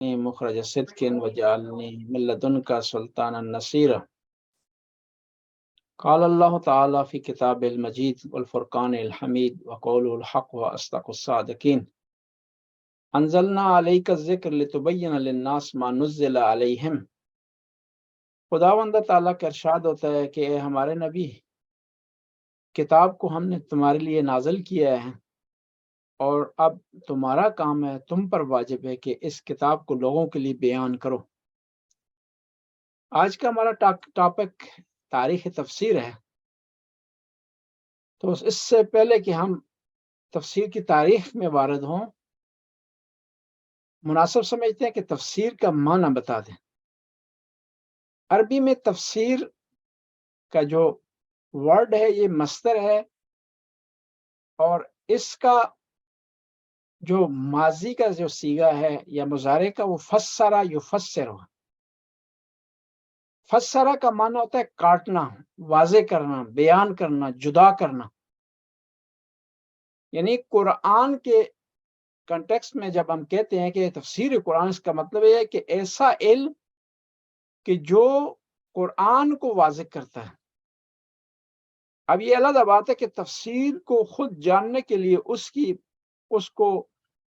مخرج صدق وجعلنی من لدنک سلطانا نصیرا۔ قال اللہ تعالی فی کتاب المجید والفرقان الحمید وقول الحق واصدق الصادقین۔ انزلنا علیک الذکر لتبین للناس ما نزل علیہم۔ خداوند تعالیٰ کا ارشاد ہوتا ہے کہ اے ہمارے نبی، کتاب کو ہم نے تمہارے لیے نازل کیا ہے، اور اب تمہارا کام ہے، تم پر واجب ہے کہ اس کتاب کو لوگوں کے لیے بیان کرو۔ آج کا ہمارا ٹاپک تاریخ تفسیر ہے، تو اس سے پہلے کہ ہم تفسیر کی تاریخ میں وارد ہوں، مناسب سمجھتے ہیں کہ تفسیر کا معنی بتا دیں۔ عربی میں تفسیر کا جو ورڈ ہے یہ مصدر ہے، اور اس کا جو ماضی کا جو صیغہ ہے یا مضارع کا وہ فسرا یفسر ہو۔ فسرا کا معنی ہوتا ہے کاٹنا، واضح کرنا، بیان کرنا، جدا کرنا۔ یعنی قرآن کے کنٹیکسٹ میں جب ہم کہتے ہیں کہ تفسیر قرآن، اس کا مطلب یہ ہے کہ ایسا علم کہ جو قرآن کو واضح کرتا ہے۔ اب یہ علیحدہ بات ہے کہ تفسیر کو خود جاننے کے لیے اس کو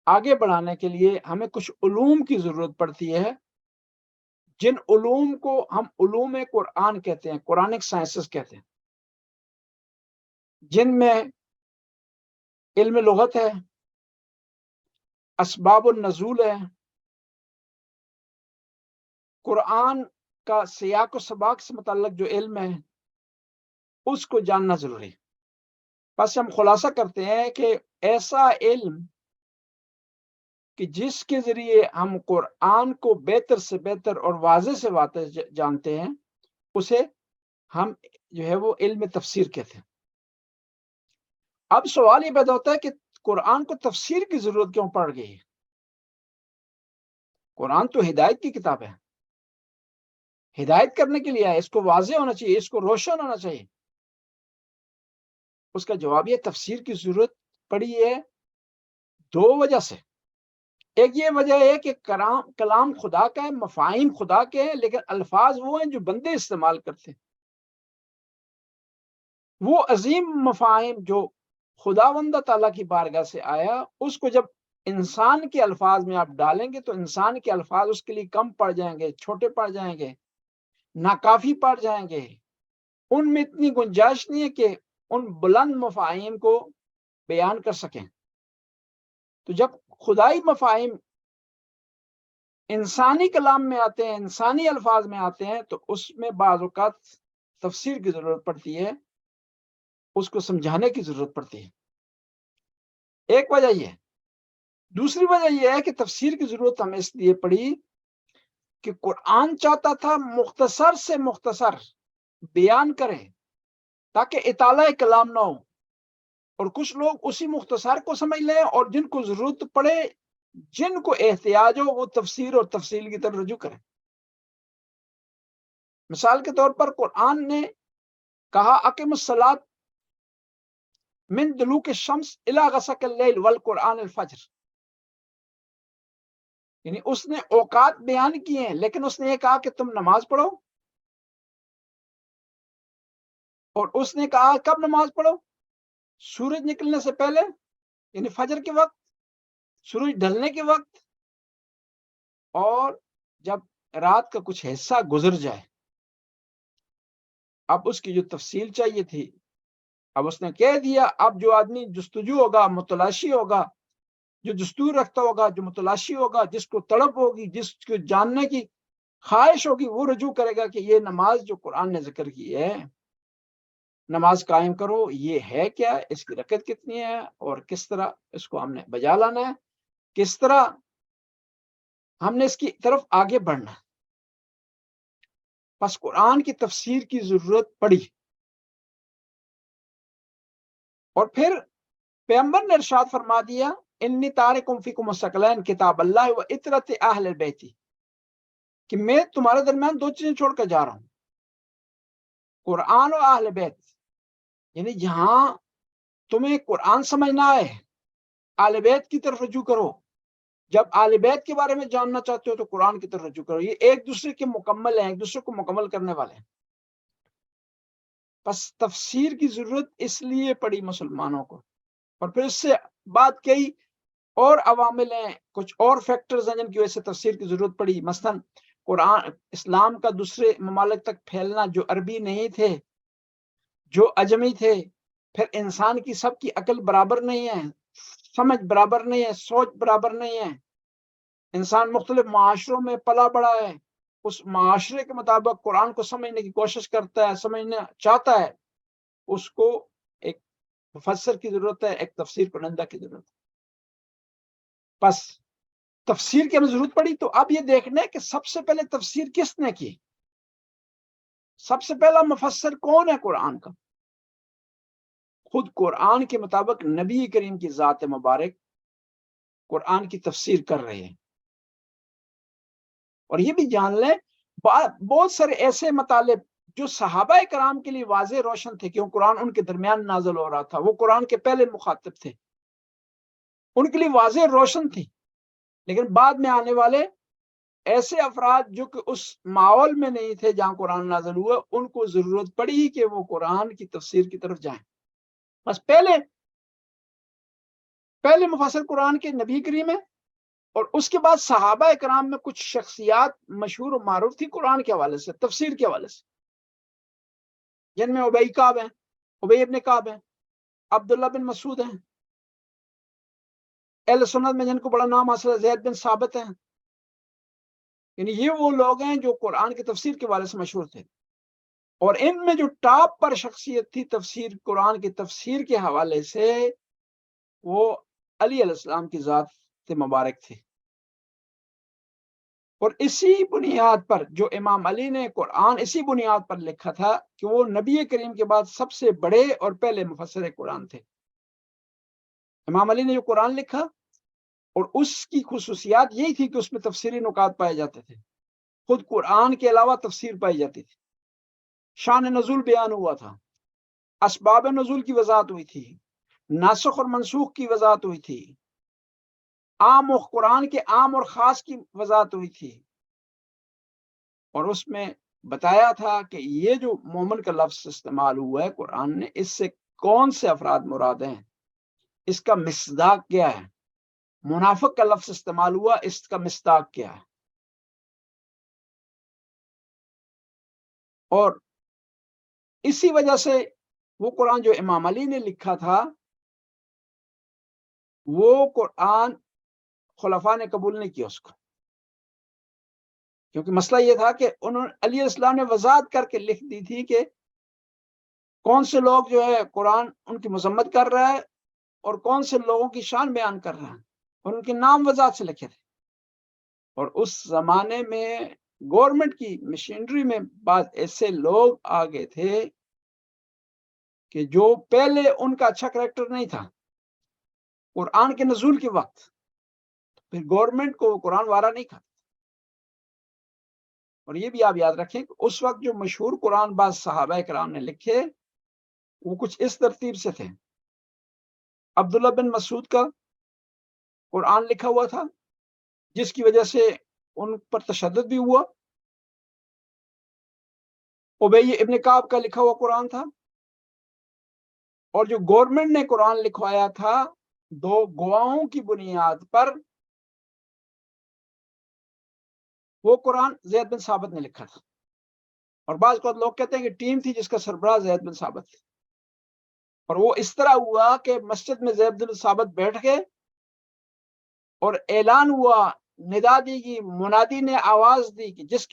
آگے بڑھانے کے لیے ہمیں کچھ علوم کی ضرورت پڑتی ہے، جن علوم کو ہم علوم قرآن کہتے ہیں، قرآنک سائنسز کہتے ہیں، جن میں علم لغت ہے، اسباب النزول ہے، قرآن کا سیاق و سباق سے متعلق جو علم ہے اس کو جاننا ضروری ہے۔ بس ہم خلاصہ کرتے ہیں کہ ایسا علم کہ جس کے ذریعے ہم قرآن کو بہتر سے بہتر اور واضح سے واضح جانتے ہیں، اسے ہم جو ہے وہ علم تفسیر کہتے ہیں۔ اب سوال یہ پیدا ہوتا ہے کہ قرآن کو تفسیر کی ضرورت کیوں پڑ گئی ہے؟ قرآن تو ہدایت کی کتاب ہے، ہدایت کرنے کے لیے ہے، اس کو واضح ہونا چاہیے، اس کو روشن ہونا چاہیے۔ اس کا جواب یہ تفسیر کی ضرورت پڑی ہے دو وجہ سے۔ ایک یہ وجہ ہے کہ کلام خدا کا ہے، مفاہیم خدا کے ہیں، لیکن الفاظ وہ ہیں جو بندے استعمال کرتے ہیں۔ وہ عظیم مفاہیم جو خداوند تعالیٰ کی بارگاہ سے آیا، اس کو جب انسان کے الفاظ میں آپ ڈالیں گے تو انسان کے الفاظ اس کے لیے کم پڑ جائیں گے، چھوٹے پڑ جائیں گے، ناکافی پڑ جائیں گے۔ ان میں اتنی گنجائش نہیں ہے کہ ان بلند مفاہیم کو بیان کر سکیں۔ تو جب خدائی مفاہیم انسانی کلام میں آتے ہیں، انسانی الفاظ میں آتے ہیں، تو اس میں بعض اوقات تفسیر کی ضرورت پڑتی ہے، اس کو سمجھانے کی ضرورت پڑتی ہے۔ ایک وجہ یہ ہے۔ دوسری وجہ یہ ہے کہ تفسیر کی ضرورت ہمیں اس لیے پڑی کہ قرآن چاہتا تھا مختصر سے مختصر بیان کرے تاکہ اطالہ کلام نہ ہو، اور کچھ لوگ اسی مختصر کو سمجھ لیں، اور جن کو ضرورت پڑے، جن کو احتیاج ہو، وہ تفسیر اور تفصیل کی طرف رجوع کریں۔ مثال کے طور پر قرآن نے کہا اقم الصلاۃ من دلوک الشمس الی غسق اللیل والقرآن الفجر، یعنی اس نے اوقات بیان کیے ہیں، لیکن اس نے یہ کہا کہ تم نماز پڑھو، اور اس نے کہا کب نماز پڑھو؟ سورج نکلنے سے پہلے، یعنی فجر کے وقت، سورج ڈھلنے کے وقت، اور جب رات کا کچھ حصہ گزر جائے۔ اب اس کی جو تفصیل چاہیے تھی، اب اس نے کہہ دیا اب جو آدمی جستجو ہوگا، متلاشی ہوگا، جو دستور رکھتا ہوگا، جو متلاشی ہوگا، جس کو تڑپ ہوگی، جس کو جاننے کی خواہش ہوگی، وہ رجوع کرے گا کہ یہ نماز جو قرآن نے ذکر کی ہے، نماز قائم کرو، یہ ہے کیا، اس کی رکعت کتنی ہے، اور کس طرح اس کو ہم نے بجا لانا ہے، کس طرح ہم نے اس کی طرف آگے بڑھنا ہے۔ بس قرآن کی تفسیر کی ضرورت پڑی، اور پھر پیغمبر نے ارشاد فرما دیا انی تارکم فیکم الثقلین کتاب اللہ و اطرت اہل البیت، کہ میں تمہارے درمیان دو چیزیں چھوڑ کر جا رہا ہوں، قرآن و اہل بیت، یعنی جہاں تمہیں قرآن سمجھنا ہے اہل بیت کی طرف رجوع کرو، جب آل بیت کے بارے میں جاننا چاہتے ہو تو قرآن کی طرف رجوع کرو، یہ ایک دوسرے کے مکمل ہیں، ایک دوسرے کو مکمل کرنے والے ہیں۔ بس تفسیر کی ضرورت اس لیے پڑی مسلمانوں کو، اور پھر اس سے بعد کئی اور عوامل ہیں، کچھ اور فیکٹرز ہیں جن کی وجہ سے تفسیر کی ضرورت پڑی۔ مثلاً قرآن اسلام کا دوسرے ممالک تک پھیلنا، جو عربی نہیں تھے، جو اجمی تھے، پھر انسان کی سب کی عقل برابر نہیں ہے، سمجھ برابر نہیں ہے، سوچ برابر نہیں ہے، انسان مختلف معاشروں میں پلا بڑا ہے، اس معاشرے کے مطابق قرآن کو سمجھنے کی کوشش کرتا ہے، سمجھنا چاہتا ہے، اس کو ایک مفسر کی ضرورت ہے، ایک تفسیر کنندہ کی ضرورت ہے۔ بس تفسیر کی ہمیں ضرورت پڑی، تو اب یہ دیکھنا ہے کہ سب سے پہلے تفسیر کس نے کی، سب سے پہلا مفسر کون ہے قرآن کا؟ خود قرآن کے مطابق نبی کریم کی ذات مبارک قرآن کی تفسیر کر رہے ہیں۔ اور یہ بھی جان لیں، بہت سارے ایسے مطالب جو صحابہ کرام کے لیے واضح روشن تھے، کیوں قرآن ان کے درمیان نازل ہو رہا تھا، وہ قرآن کے پہلے مخاطب تھے، ان کے لیے واضح روشن تھی، لیکن بعد میں آنے والے ایسے افراد جو کہ اس ماحول میں نہیں تھے جہاں قرآن نازل ہوا، ان کو ضرورت پڑی کہ وہ قرآن کی تفسیر کی طرف جائیں۔ بس پہلے مفسر قرآن کے نبی کریم ہے، اور اس کے بعد صحابہ کرام میں کچھ شخصیات مشہور و معروف تھی قرآن کے حوالے سے، تفسیر کے حوالے سے، جن میں ابی ابن کعب ہیں، عبداللہ بن مسعود ہیں، اہل سنت میں جن کو بڑا نام حاصل ہے زید بن ثابت ہیں، یعنی یہ وہ لوگ ہیں جو قرآن کی تفسیر کے حوالے سے مشہور تھے۔ اور ان میں جو ٹاپ پر شخصیت تھی تفسیر قرآن کی تفسیر کے حوالے سے، وہ علی علیہ السلام کی ذات مبارک تھی۔ اور اسی بنیاد پر جو امام علی نے قرآن اسی بنیاد پر لکھا تھا کہ وہ نبی کریم کے بعد سب سے بڑے اور پہلے مفسر قرآن تھے۔ امام علی نے جو قرآن لکھا، اور اس کی خصوصیات یہی تھی کہ اس میں تفسیری نکات پائے جاتے تھے، خود قرآن کے علاوہ تفسیر پائی جاتی تھی، شان نزول بیان ہوا تھا، اسباب نزول کی وضاحت ہوئی تھی، ناسخ اور منسوخ کی وضاحت ہوئی تھی، عام و قرآن کے عام اور خاص کی وضاحت ہوئی تھی، اور اس میں بتایا تھا کہ یہ جو مومن کا لفظ استعمال ہوا ہے قرآن نے، اس سے کون سے افراد مراد ہیں، اس کا مصداق کیا ہے، منافق کا لفظ استعمال ہوا، اس کا مصداق کیا ہے۔ اور اسی وجہ سے وہ قرآن جو امام علی نے لکھا تھا، وہ قرآن خلفاء نے قبول نہیں کیا اس کو، کیونکہ مسئلہ یہ تھا کہ انہوں علی علیہ السلام نے وضاحت کر کے لکھ دی تھی کہ کون سے لوگ جو ہے قرآن ان کی مذمت کر رہا ہے اور کون سے لوگوں کی شان بیان کر رہا ہے، اور ان کے نام وضاحت سے لکھے تھے۔ اور اس زمانے میں گورنمنٹ کی مشینری میں بعض ایسے لوگ آگے تھے کہ جو پہلے ان کا اچھا کریکٹر نہیں تھا قرآن کے نزول کے وقت، پھر گورنمنٹ کو قرآن وارا نہیں کھاتا۔ اور یہ بھی آپ یاد رکھیں کہ اس وقت جو مشہور قرآن بعض صحابہ کرام نے لکھے، وہ کچھ اس ترتیب سے تھے۔ عبداللہ بن مسعود کا قرآن لکھا ہوا تھا، جس کی وجہ سے ان پر تشدد بھی ہوا۔ ابی ابن کعب کا لکھا ہوا قرآن تھا، اور جو گورنمنٹ نے قرآن لکھوایا تھا 2 گواہوں کی بنیاد پر، وہ قرآن زید بن ثابت نے لکھا تھا۔ اور بعض اوقات لوگ کہتے ہیں کہ ٹیم تھی جس کا سربراہ زید بن ثابت تھا، اور وہ اس طرح ہوا کہ مسجد میں زید بن ثابت بیٹھ گئے اور اعلان ہوا، ندا دی گئی، منادی نے آواز دی کہ جس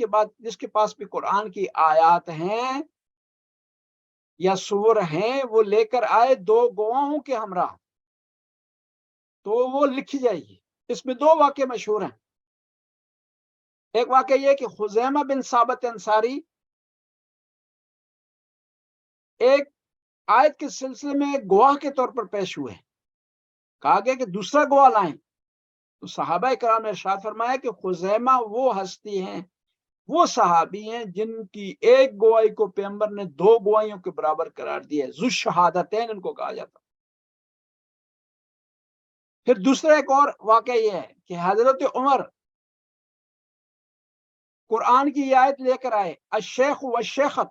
کے پاس بھی قرآن کی آیات ہیں یا سور ہیں، وہ لے کر آئے 2 گواہوں کے ہمراہ، تو وہ لکھی جائے گی۔ اس میں 2 واقعے مشہور ہیں۔ ایک واقعہ یہ کہ خزیمہ بن ثابت انصاری ایک آیت کے سلسلے میں گواہ کے طور پر پیش ہوئے، کہا گیا کہ دوسرا گواہ لائیں، تو صحابہ کرام نے ارشاد فرمایا کہ خزیمہ وہ ہستی ہیں، وہ صحابی ہیں جن کی ایک گواہی کو پیغمبر نے 2 گواہیوں کے برابر قرار دیا ہے، ذو الشہادتین ان کو کہا جاتا۔ پھر دوسرا ایک اور واقعہ یہ ہے کہ حضرت عمر قرآن کی یہ آیت لے کر آئے، الشیخ والشیخت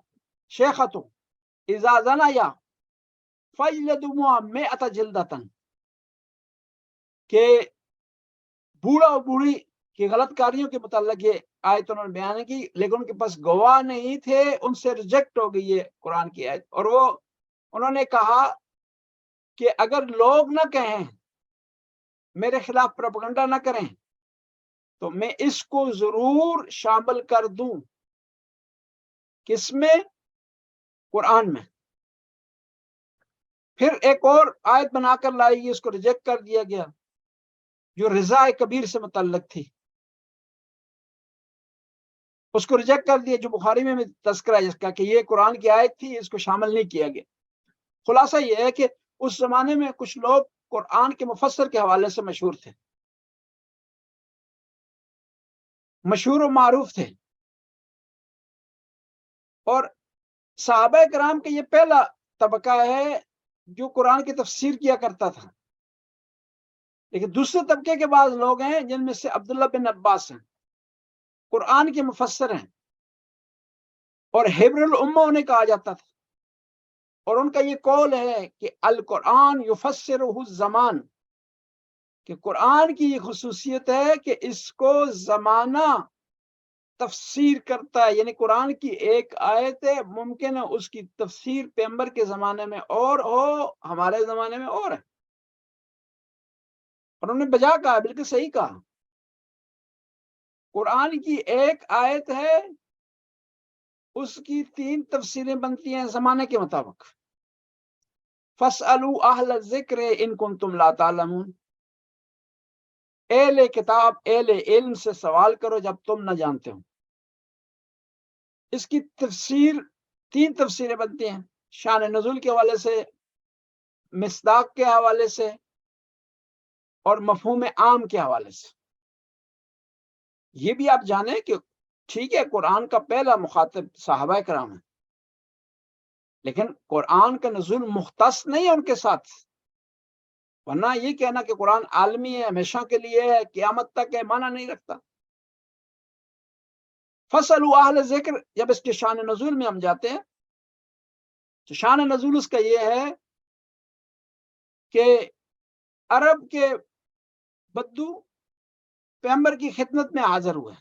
شیخت اذا زنیا فاجلدوہما مئۃ جلدۃ، کہ بوڑھا اور بوڑھی کی غلط کاریوں کے متعلق یہ آیت انہوں نے بیان کی، لیکن ان کے پاس گواہ نہیں تھے، ان سے ریجیکٹ ہو گئی یہ قرآن کی آیت۔ اور وہ انہوں نے کہا کہ اگر لوگ نہ کہیں، میرے خلاف پروپیگنڈا نہ کریں، تو میں اس کو ضرور شامل کر دوں۔ کس میں؟ قرآن میں۔ پھر ایک اور آیت بنا کر لائی گئی، اس کو ریجیکٹ کر دیا گیا، جو رضا کبیر سے متعلق تھی، اس کو ریجیکٹ کر دیا، جو بخاری میں تذکرہ ہے جس کا کہ یہ قرآن کی آیت تھی، اس کو شامل نہیں کیا گیا۔ خلاصہ یہ ہے کہ اس زمانے میں کچھ لوگ قرآن کے مفسر کے حوالے سے مشہور تھے، مشہور و معروف تھے، اور صحابہ کرام کا یہ پہلا طبقہ ہے جو قرآن کی تفسیر کیا کرتا تھا۔ لیکن دوسرے طبقے کے بعض لوگ ہیں جن میں سے عبداللہ بن عباس ہیں، قرآن کے مفسر ہیں، اور حبر الامہ انہیں کہا جاتا تھا، اور ان کا یہ قول ہے کہ القرآن یفسرہ الزمان، کہ قرآن کی یہ خصوصیت ہے کہ اس کو زمانہ تفسیر کرتا ہے، یعنی قرآن کی ایک آیت ہے، ممکن ہے اس کی تفسیر پیغمبر کے زمانے میں اور ہو، ہمارے زمانے میں اور ہے۔ اور انہوں نے بجا کہا، بالکل صحیح کہا، قرآن کی ایک آیت ہے، اس کی 3 تفسیریں بنتی ہیں زمانے کے مطابق۔ فَاسْأَلُوا أَهْلَ الذِّكْرِ إِن كُنتُمْ لَا تَعْلَمُونَ، اہل کتاب، اہل علم سے سوال کرو جب تم نہ جانتے ہو۔ اس کی تفسیر 3 تفسیریں بنتی ہیں، شان نزول کے حوالے سے، مصداق کے حوالے سے، اور مفہوم عام کے حوالے سے۔ یہ بھی آپ جانیں کہ ٹھیک ہے قرآن کا پہلا مخاطب صحابہ کرام ہے، لیکن قرآن کا نزول مختص نہیں ہے ان کے ساتھ، ورنہ یہ کہنا کہ قرآن عالمی ہے، ہمیشہ کے لیے ہے، قیامت تک ہے، معنی نہیں رکھتا۔ فَاسْأَلُوا أَهْلَ الذِّكْرِ، جب اس کے شان نزول میں ہم جاتے ہیں تو شان نزول اس کا یہ ہے کہ عرب کے بدو پیغمبر کی خدمت میں حاضر ہوئے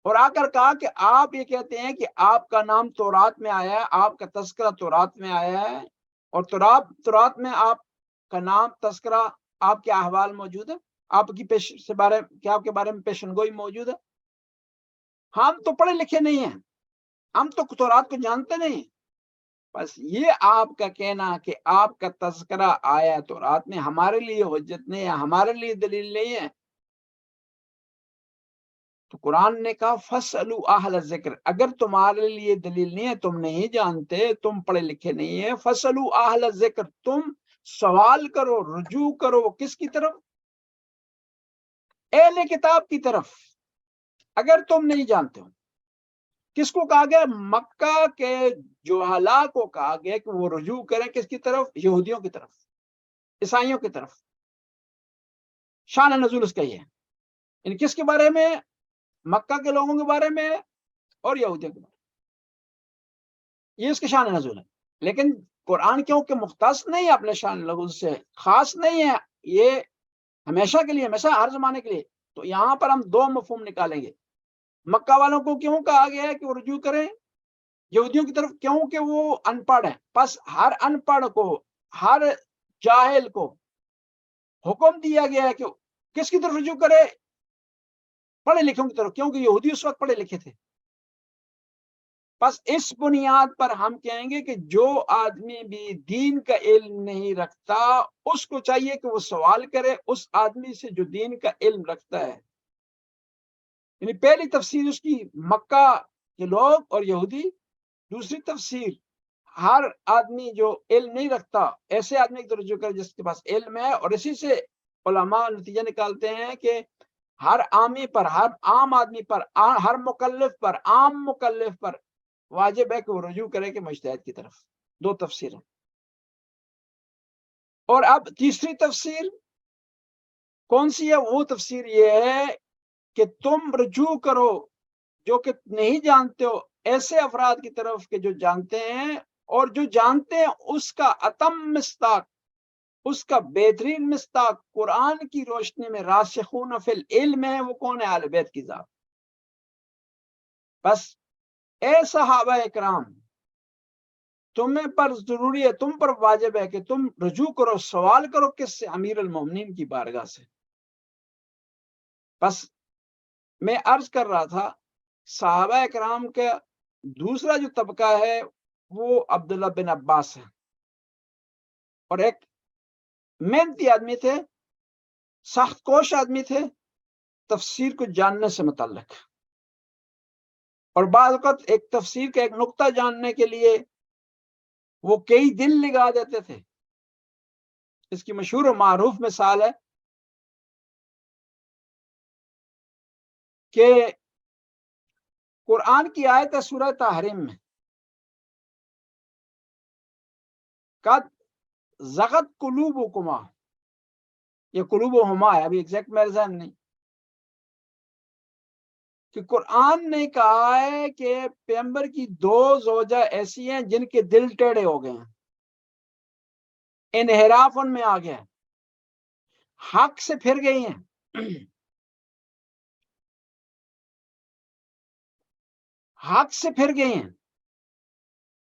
اور آ کر کہا کہ آپ یہ کہتے ہیں کہ آپ کا نام تورات میں آیا ہے، آپ کا تذکرہ تورات میں آیا ہے، اور تورات میں آپ کا نام، تذکرہ، آپ کے احوال موجود ہے، آپ کی آپ کے بارے میں پیشن گوئی موجود ہے۔ ہم تو پڑھے لکھے نہیں ہیں، ہم تو تورات کو جانتے نہیں، بس یہ آپ کا کہنا کہ آپ کا تذکرہ آیا تورات میں ہمارے لیے حجت نہیں ہے، ہمارے لیے دلیل نہیں ہے۔ تو قرآن نے کہا فَاسْأَلُوا أَهْلَ الذِّكْرِ، اگر تمہارے لیے دلیل نہیں ہے، تم نہیں جانتے، تم پڑھے لکھے نہیں ہیں، فَاسْأَلُوا أَهْلَ الذِّكْرِ، تم سوال کرو، رجوع کرو، کس کی طرف؟ اہل کتاب کی طرف، اگر تم نہیں جانتے ہو۔ کس کو کہا گیا؟ مکہ کے جہلاء کو کہا گیا کہ وہ رجوع کریں کس کی طرف؟ یہودیوں کی طرف، عیسائیوں کی طرف۔ شان نزول اس کا یہ ہے، ان کس کے بارے میں؟ مکہ کے لوگوں کے بارے میں اور یہودیوں کے بارے میں، یہ اس کے شان نزول ہے۔ لیکن قرآن کیونکہ مختص نہیں ہے اپنے شان نزول سے، خاص نہیں ہے، یہ ہمیشہ کے لیے، ہمیشہ ہر زمانے کے لیے، تو یہاں پر ہم 2 مفہوم نکالیں گے۔ مکہ والوں کو کیوں کہا گیا ہے کہ وہ رجوع کریں یہودیوں کی طرف؟ کیونکہ وہ ان پڑھ ہیں، پس ہر ان پڑھ کو، ہر جاہل کو حکم دیا گیا ہے کہ کس کی طرف رجوع کرے؟ پڑھے لکھوں کی طرف، کیونکہ یہودی اس وقت پڑھے لکھے تھے۔ بس اس بنیاد پر ہم کہیں گے کہ جو آدمی بھی دین کا علم نہیں رکھتا، اس کو چاہیے کہ وہ سوال کرے اس آدمی سے جو دین کا علم رکھتا ہے۔ یعنی پہلی تفسیر اس کی مکہ کے لوگ اور یہودی، دوسری تفسیر ہر آدمی جو علم نہیں رکھتا، ایسے آدمی کی طرف رجوع کرے جس کے پاس علم ہے۔ اور اسی سے علماء نتیجہ نکالتے ہیں کہ ہر عامی پر، ہر عام آدمی پر، ہر مکلف پر، عام مکلف پر واجب ہے کہ وہ رجوع کرے کہ مجتہد کی طرف۔ 2 تفسیریں۔ اور اب تیسری تفسیر کون سی ہے؟ وہ تفسیر یہ ہے کہ تم رجوع کرو جو کہ نہیں جانتے ہو ایسے افراد کی طرف کے جو جانتے ہیں، اور جو جانتے ہیں اس کا اتم مصداق، اس کا بہترین مصداق قرآن کی روشنی میں راسخون فی العلم ہے، وہ کون ہے؟ اہل بیت کی ذات۔ بس اے صحابہ اکرام، تمہیں پر ضروری ہے، تم پر واجب ہے کہ تم رجوع کرو، سوال کرو کس سے؟ امیر المومنین کی بارگاہ سے۔ بس میں عرض کر رہا تھا صحابہ اکرام کا دوسرا جو طبقہ ہے وہ عبداللہ بن عباس ہے، اور ایک محنتی آدمی تھے، سخت کوش آدمی تھے تفسیر کو جاننے سے متعلق، اور بعض اوقات ایک تفسیر کا ایک نقطہ جاننے کے لیے وہ کئی دن لگا دیتے تھے۔ اس کی مشہور و معروف مثال ہے کہ قرآن کی آیت ہے سورہ تحریم میں، قد زغت قلوبکما، یہ قلوبہما ہے، ابھی ایگزیکٹ میرے ذہن نہیں، کہ قرآن نے کہا ہے کہ پیغمبر کی دو زوجہ ایسی ہیں جن کے دل ٹیڑھے ہو گئے ہیں، انحراف ان میں آ گیا ہے، حق سے پھر گئی ہیں، حق سے پھر گئی ہیں۔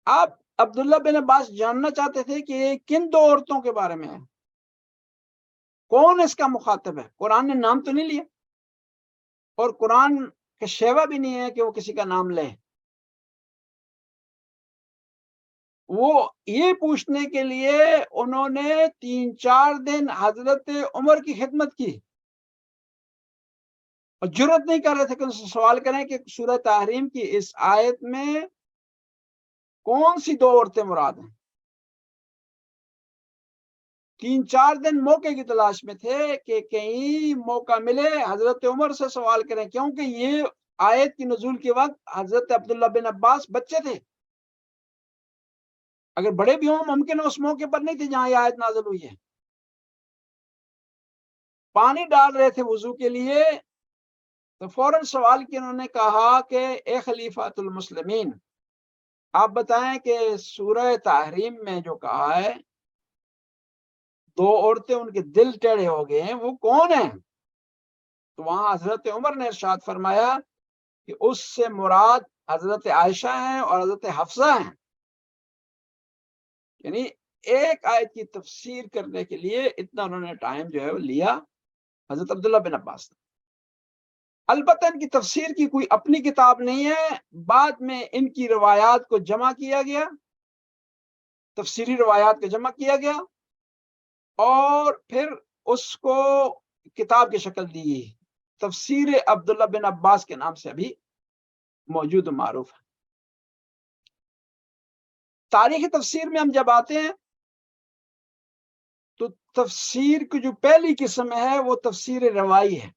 آپ عبداللہ بن عباس جاننا چاہتے تھے کہ یہ کن دو عورتوں کے بارے میں ہے، کون اس کا مخاطب ہے؟ قرآن نے نام تو نہیں لیا، اور قرآن کا شیوہ بھی نہیں ہے کہ وہ کسی کا نام لے۔ وہ یہ پوچھنے کے لیے انہوں نے 3-4 دن حضرت عمر کی خدمت کی، اور جرت نہیں کر رہے تھے کہ ان سے سوال کریں کہ سورہ تحریم کی اس آیت میں کون سی دو عورتیں مراد ہیں۔ 3-4 دن موقع کی تلاش میں تھے کہ کہیں موقع ملے حضرت عمر سے سوال کریں، کیونکہ یہ آیت کی نزول کے وقت حضرت عبداللہ بن عباس بچے تھے، اگر بڑے بھی ہوں ممکن اس موقع پر نہیں تھے جہاں یہ آیت نازل ہوئی ہے۔ پانی ڈال رہے تھے وضو کے لیے، تو فوراً سوال کیا، انہوں نے کہا کہ اے خلیفۃ المسلمین، آپ بتائیں کہ سورہ تحریم میں جو کہا ہے دو عورتیں ان کے دل ٹیڑھے ہو گئے ہیں، وہ کون ہیں؟ تو وہاں حضرت عمر نے ارشاد فرمایا کہ اس سے مراد حضرت عائشہ ہیں اور حضرت حفصہ ہیں، یعنی ایک آیت کی تفسیر کرنے کے لیے اتنا انہوں نے ٹائم جو ہے وہ لیا حضرت عبداللہ بن عباس نے۔ البتہ ان کی تفسیر کی کوئی اپنی کتاب نہیں ہے، بعد میں ان کی روایات کو جمع کیا گیا، تفسیری روایات کو جمع کیا گیا، اور پھر اس کو کتاب کی شکل دی گئی، تفسیر عبداللہ بن عباس کے نام سے ابھی موجود و معروف ہے۔ تاریخ تفسیر میں ہم جب آتے ہیں تو تفسیر کی جو پہلی قسم ہے وہ تفسیر روائی ہے،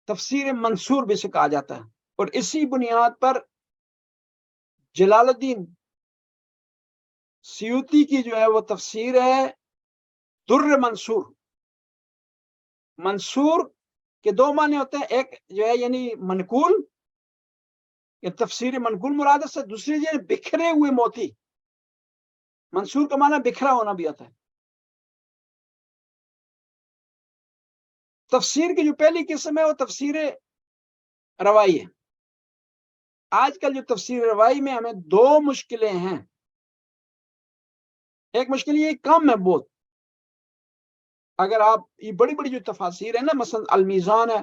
تفسیر منصور بھی سے کہا جاتا ہے، اور اسی بنیاد پر جلال الدین سیوطی کی جو ہے وہ تفسیر ہے در منصور۔ منصور کے دو معنی ہوتے ہیں، ایک جو ہے یعنی منقول، یہ تفسیر منقول مراد سے، دوسری جو ہے بکھرے ہوئے موتی، منصور کا معنی بکھرا ہونا بھی آتا ہے۔ تفسیر کی جو پہلی قسم ہے وہ تفسیر روائی ہے۔ آج کل جو تفسیر روائی میں ہمیں دو مشکلیں ہیں، ایک مشکل یہ کم ہے بہت، اگر آپ یہ بڑی بڑی جو تفاسیر ہے نا، مثلا المیزان ہے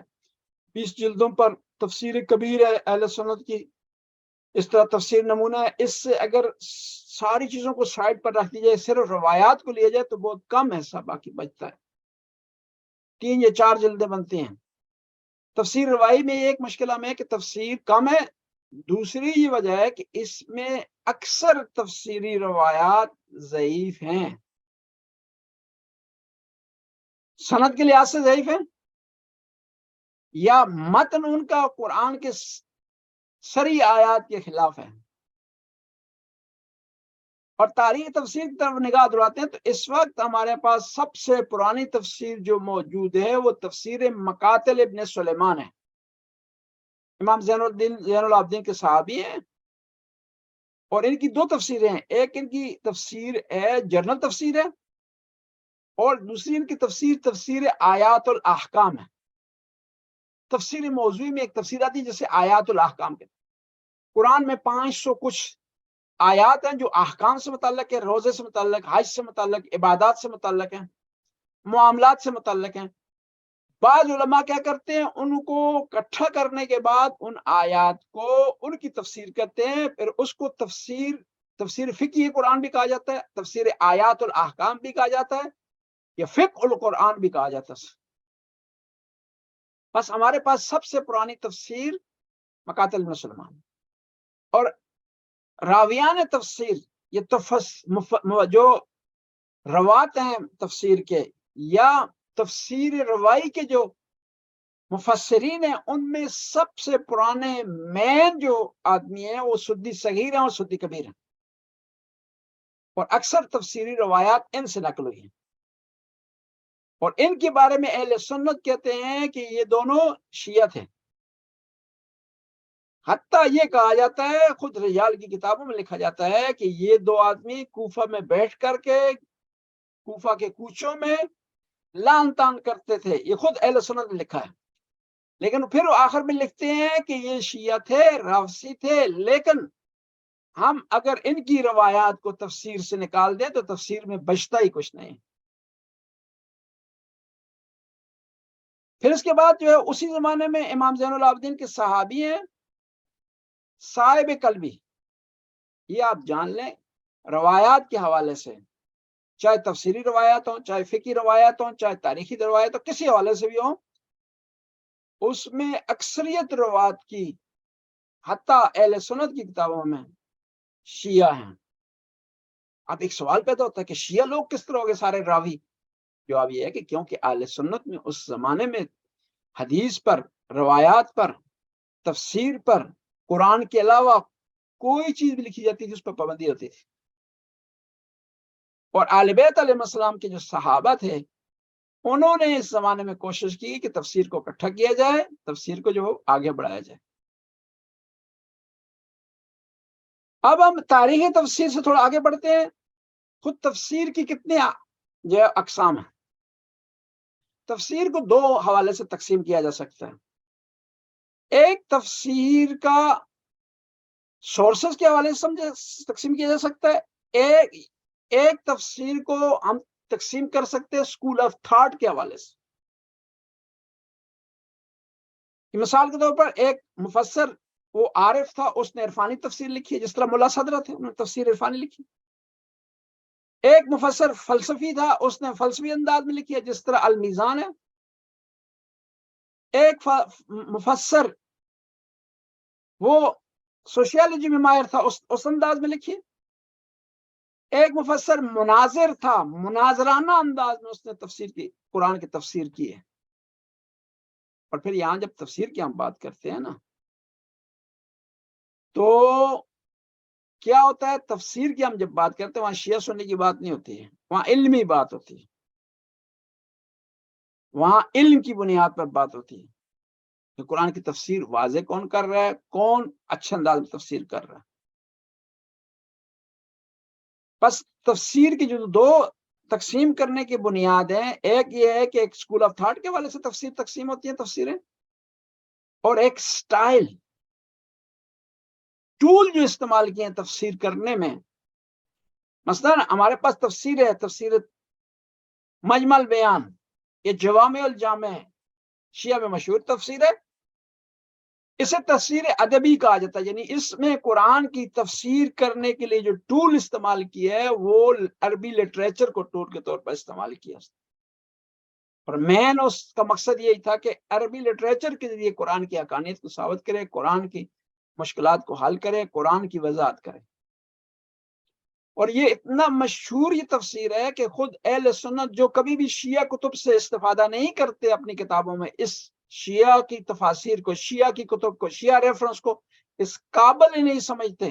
20 جلدوں پر، تفسیر کبیر ہے اہل سنت کی، اس طرح تفسیر نمونہ ہے، اس سے اگر ساری چیزوں کو سائڈ پر رکھ دی جائے، صرف روایات کو لیا جائے تو بہت کم حصہ باقی بچتا ہے، 3 یا 4 جلدیں بنتی ہیں۔ تفسیر روائی میں ایک مشکل ہمیں ہے کہ تفسیر کم ہے، دوسری یہ وجہ ہے کہ اس میں اکثر تفسیری روایات ضعیف ہیں، سند کے لحاظ سے ضعیف ہیں، یا متن ان کا قرآن کے صریح آیات کے خلاف ہے۔ اور تاریخ تفسیر کی طرف نگاہ دلاتے ہیں تو اس وقت ہمارے پاس سب سے پرانی تفسیر جو موجود ہے وہ تفسیر مقاتل ابن سلیمان ہے۔ امام زین العابدین کے صحابی ہیں، اور ان کی دو تفسیریں ہیں، ایک ان کی تفسیر ہے جنرل تفسیر ہے، اور دوسری ان کی تفسیر آیات الاحکام ہے۔ تفسیر موضوعی میں ایک تفسیر آتی ہے جیسے آیات الاحکام کے، قرآن میں 500 کچھ آیات ہیں جو احکام سے متعلق ہے، روزے سے متعلق، حج سے متعلق، عبادات سے متعلق ہیں، معاملات سے متعلق ہیں۔ بعض علماء کیا کرتے ہیں، ان کو اکٹھا کرنے کے بعد ان آیات کو ان کی تفسیر کرتے ہیں، پھر اس کو تفسیر فقہ قرآن بھی کہا جاتا ہے، تفسیر آیات الاحکام بھی کہا جاتا ہے، یا فقہ القرآن بھی کہا جاتا ہے۔ بس ہمارے پاس سب سے پرانی تفسیر مقاتل ابن سلیمان، اور راویان تفسیر یہ جو روات ہیں تفسیر کے یا تفسیر روائی کے جو مفسرین ہیں، ان میں سب سے پرانے مین جو آدمی ہیں وہ سدی صغیر ہیں اور سدی کبیر ہیں، اور اکثر تفسیری روایات ان سے نقل ہوئی ہیں، اور ان کے بارے میں اہل سنت کہتے ہیں کہ یہ دونوں شیعہ تھے۔ حتیٰ یہ کہا جاتا ہے، خود رجال کی کتابوں میں لکھا جاتا ہے کہ یہ دو آدمی کوفہ میں بیٹھ کر کے کوفہ کے کوچوں میں لان تان کرتے تھے، یہ خود اہل سنت نے لکھا ہے۔ لیکن پھر وہ آخر میں لکھتے ہیں کہ یہ شیعہ تھے، رافضی تھے، لیکن ہم اگر ان کی روایات کو تفسیر سے نکال دیں تو تفسیر میں بچتا ہی کچھ نہیں۔ پھر اس کے بعد جو ہے اسی زمانے میں امام زین العابدین کے صحابی ہیں صاحب کلبی، یہ آپ جان لیں، روایات کے حوالے سے چاہے تفسیری روایات ہوں، چاہے فقہی روایات ہوں، چاہے تاریخی روایات ہوں، کسی حوالے سے بھی ہوں، اس میں اکثریت روایات کی حتیٰ اہل سنت کی کتابوں میں شیعہ ہیں۔ اب ایک سوال پیدا ہوتا ہے کہ شیعہ لوگ کس طرح ہو گئے سارے راوی؟ جواب یہ ہے کہ کیونکہ اہل سنت میں اس زمانے میں حدیث پر، روایات پر، تفسیر پر، قرآن کے علاوہ کوئی چیز بھی لکھی جاتی تھی اس پر پابندی ہوتی تھی، اور اہل بیت علیہ السلام کے جو صحابہ تھے انہوں نے اس زمانے میں کوشش کی کہ تفسیر کو اکٹھا کیا جائے، تفسیر کو جو آگے بڑھایا جائے۔ اب ہم تاریخ تفسیر سے تھوڑا آگے بڑھتے ہیں۔ خود تفسیر کی کتنے جو اقسام ہیں؟ تفسیر کو دو حوالے سے تقسیم کیا جا سکتا ہے۔ ایک تفسیر کا سورسز کے حوالے سے تقسیم کیا جا سکتا ہے، ایک تفسیر کو ہم تقسیم کر سکتے ہیں اسکول آف تھاٹ کے حوالے سے۔ مثال کے طور پر ایک مفسر وہ عارف تھا، اس نے عرفانی تفسیر لکھی ہے، جس طرح ملا صدرہ تھے انہوں نے تفسیر عرفانی لکھی۔ ایک مفسر فلسفی تھا، اس نے فلسفی انداز میں لکھی ہے، جس طرح المیزان ہے۔ ایک مفسر وہ سوشیالوجی میں ماہر تھا، اس انداز میں لکھی۔ ایک مفسر مناظر تھا، مناظرانہ انداز میں اس نے تفسیر کی، قرآن کی تفسیر کی ہے۔ اور پھر یہاں جب تفسیر کی ہم بات کرتے ہیں نا تو کیا ہوتا ہے، تفسیر کی ہم جب بات کرتے ہیں وہاں شیعہ سنی کی بات نہیں ہوتی ہے، وہاں علمی بات ہوتی ہے، وہاں علم کی بنیاد پر بات ہوتی ہے کہ قرآن کی تفسیر واضح کون کر رہا ہے، کون اچھے انداز میں تفسیر کر رہا ہے۔ بس تفسیر کی جو دو تقسیم کرنے کی بنیاد ہیں، ایک یہ ہے کہ ایک اسکول آف تھاٹ کے حوالے سے تفسیر تقسیم ہوتی ہیں تفسیریں، اور ایک سٹائل، ٹول جو استعمال کیے ہیں تفسیر کرنے میں۔ مثلا ہمارے پاس تفسیر ہے، تفسیر مجمع البیان، یہ جوامع الجامع شیعہ میں مشہور تفسیر ہے، اسے تفسیر ادبی کہا جاتا ہے، یعنی اس میں قرآن کی تفسیر کرنے کے لیے جو ٹول استعمال کیا ہے وہ عربی لٹریچر کو ٹول کے طور پر استعمال کیا، اور مین اس کا مقصد یہی تھا کہ عربی لٹریچر کے ذریعے قرآن کی حقانیت کو ثابت کرے، قرآن کی مشکلات کو حل کرے، قرآن کی وضاحت کرے۔ اور یہ اتنا مشہور یہ تفسیر ہے کہ خود اہل سنت جو کبھی بھی شیعہ کتب سے استفادہ نہیں کرتے اپنی کتابوں میں، اس شیعہ کی تفاسیر کو، شیعہ کی کتب کو، شیعہ ریفرنس کو اس قابل ہی نہیں سمجھتے،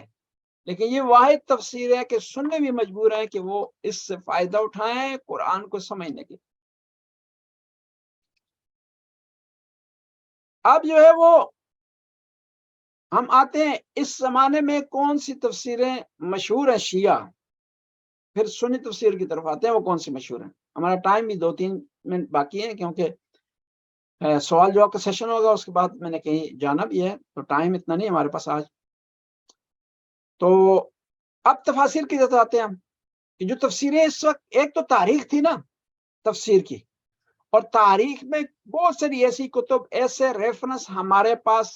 لیکن یہ واحد تفسیر ہے کہ سننے بھی مجبور ہیں کہ وہ اس سے فائدہ اٹھائیں قرآن کو سمجھنے کے. اب جو ہے وہ ہم آتے ہیں اس زمانے میں کون سی تفسیریں مشہور ہیں شیعہ، پھر سنی تفسیر کی طرف آتے ہیں وہ کون سی مشہور ہیں. ہمارا ٹائم بھی 2-3 منٹ باقی ہے کیونکہ سوال جواب کا سیشن ہوگا، اس کے بعد میں نے کہیں جانا بھی ہے تو ٹائم اتنا نہیں ہمارے پاس آج. تو اب تفاسیر کی طرف آتے ہیں ہم کہ جو تفسیریں اس وقت، ایک تو تاریخ تھی نا تفسیر کی، اور تاریخ میں بہت ساری ایسی کتب، ایسے ریفرنس ہمارے پاس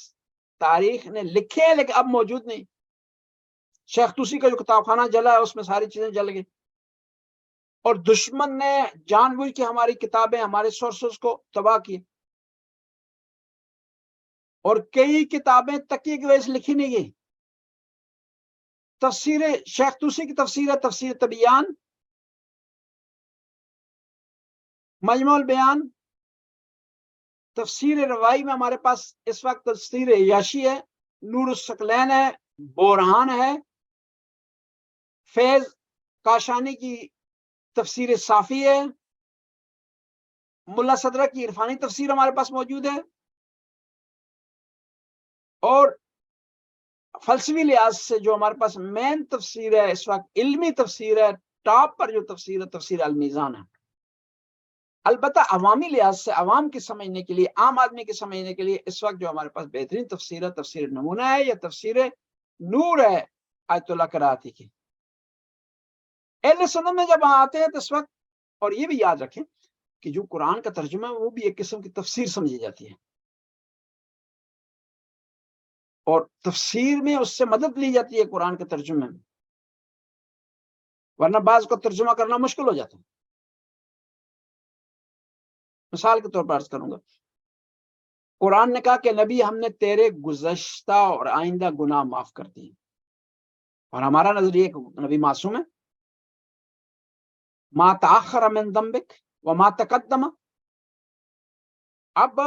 تاریخ نے لکھے ہیں لیکن اب موجود نہیں. شیخ توسی کا جو کتاب خانہ جلا ہے اس میں ساری چیزیں جل گئی، اور دشمن نے جان بوجھ کے ہماری کتابیں، ہمارے سورسز کو تباہ کی، اور کئی کتابیں تقیہ کی وجہ سے لکھی نہیں گئی. تفسیر شیخ توسی کی تفسیر ہے تفسیر تبیان، مجموع البیان. تفسیر روائی میں ہمارے پاس اس وقت تفسیر عیاشی ہے، نور الثقلین ہے، برہان ہے، فیض کاشانی کی تفسیر صافی ہے، ملا صدرہ کی عرفانی تفسیر ہمارے پاس موجود ہے. اور فلسفی لحاظ سے جو ہمارے پاس مین تفسیر ہے اس وقت، علمی تفسیر ہے، ٹاپ پر جو تفسیر ہے تفسیر المیزان ہے. البتہ عوامی لحاظ سے عوام کے سمجھنے کے لیے، عام آدمی کے سمجھنے کے لیے اس وقت جو ہمارے پاس بہترین تفسیر ہے تفسیر نمونہ ہے یا تفسیر نور ہے آیت اللہ کراتی کی. اہل سنت میں جب آتے ہیں تو اس وقت، اور یہ بھی یاد رکھیں کہ جو قرآن کا ترجمہ ہے وہ بھی ایک قسم کی تفسیر سمجھی جاتی ہے، اور تفسیر میں اس سے مدد لی جاتی ہے قرآن کے ترجمے میں، ورنہ بعض کو ترجمہ کرنا مشکل ہو جاتا ہے. مثال کے طور پر عرض کروں گا، قرآن نے کہا کہ نبی ہم نے تیرے گزشتہ اور آئندہ گناہ معاف کر دیے، اور ہمارا نظریہ کہ نبی معصوم ہے. ما تاخر من ذنبک وما تقدم. اب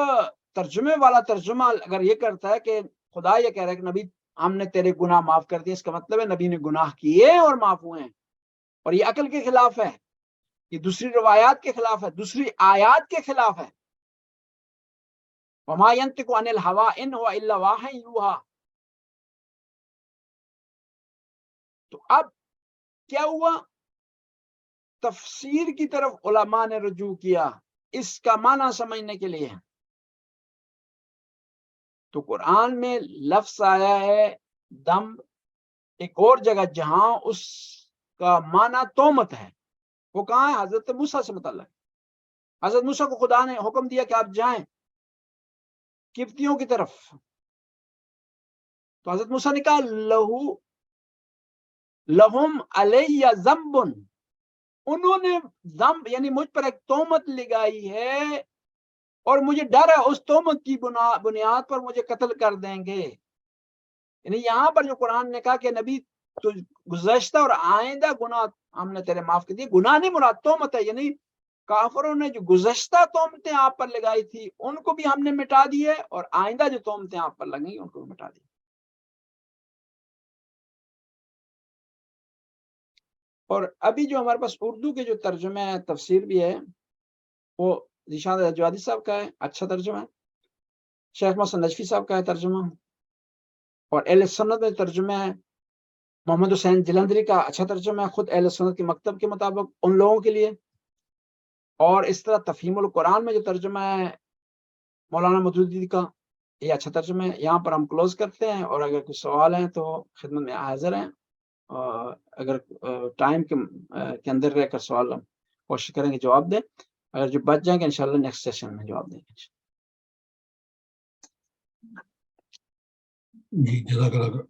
ترجمے والا ترجمہ اگر یہ کرتا ہے کہ خدا یہ کہہ رہا ہے کہ نبی ہم نے تیرے گناہ معاف کر دیے، اس کا مطلب ہے نبی نے گناہ کیے اور معاف ہوئے ہیں، اور یہ عقل کے خلاف ہے، یہ دوسری روایات کے خلاف ہے، دوسری آیات کے خلاف ہے. وما ينطق عن الهوى ان هو الا وحی یوحی. تو اب کیا ہوا، تفسیر کی طرف علماء نے رجوع کیا اس کا معنی سمجھنے کے لیے. تو قرآن میں لفظ آیا ہے دم، ایک اور جگہ جہاں اس کا معنی تومت ہے، وہ کہاں ہے؟ حضرت موسیٰ سے متعلق. حضرت موسیٰ کو خدا نے حکم دیا کہ آپ جائیں قبطیوں کی طرف، تو حضرت موسیٰ نے کہا لہم علی ذنب، انہوں نے ذنب یعنی مجھ پر ایک تومت لگائی ہے اور مجھے ڈر ہے اس تومت کی بنیاد پر مجھے قتل کر دیں گے. یعنی یہاں پر جو قرآن نے کہا کہ نبی تو گزشتہ اور آئندہ گناہ ہم نے تیرے معاف کر دیے، گناہ نہیں مراد تومت ہے، یعنی کافروں نے جو گزشتہ تومتیں آپ پر لگائی تھی ان کو بھی ہم نے مٹا دی ہے، اور آئندہ جو تومتیں آپ پر لگیں ان کو بھی مٹا دی. اور ابھی جو ہمارے پاس اردو کے جو ترجمے ہیں تفسیر بھی ہے وہ ذیشان رجوادی صاحب کا ہے، اچھا ترجمہ ہے. شیخ محسن نجفی صاحب کا ہے ترجمہ، اور اہل سنت میں ترجمہ ہے محمد حسین جلندری کا اچھا ترجمہ ہے خود اہل سنت کے مکتب کے مطابق ان لوگوں کے لیے. اور اس طرح تفہیم القرآن میں جو ترجمہ ہے مولانا مودودی کا، یہ اچھا ترجمہ ہے. یہاں پر ہم کلوز کرتے ہیں، اور اگر کوئی سوال ہیں تو خدمت میں حاضر ہیں، اور اگر ٹائم کے اندر رہ کر سوال ہم کوشش کریں گے جواب دیں، اگر جو بچ جائیں گے انشاءاللہ نیکسٹ سیشن میں جواب دیں گے. جی جزاک اللہ.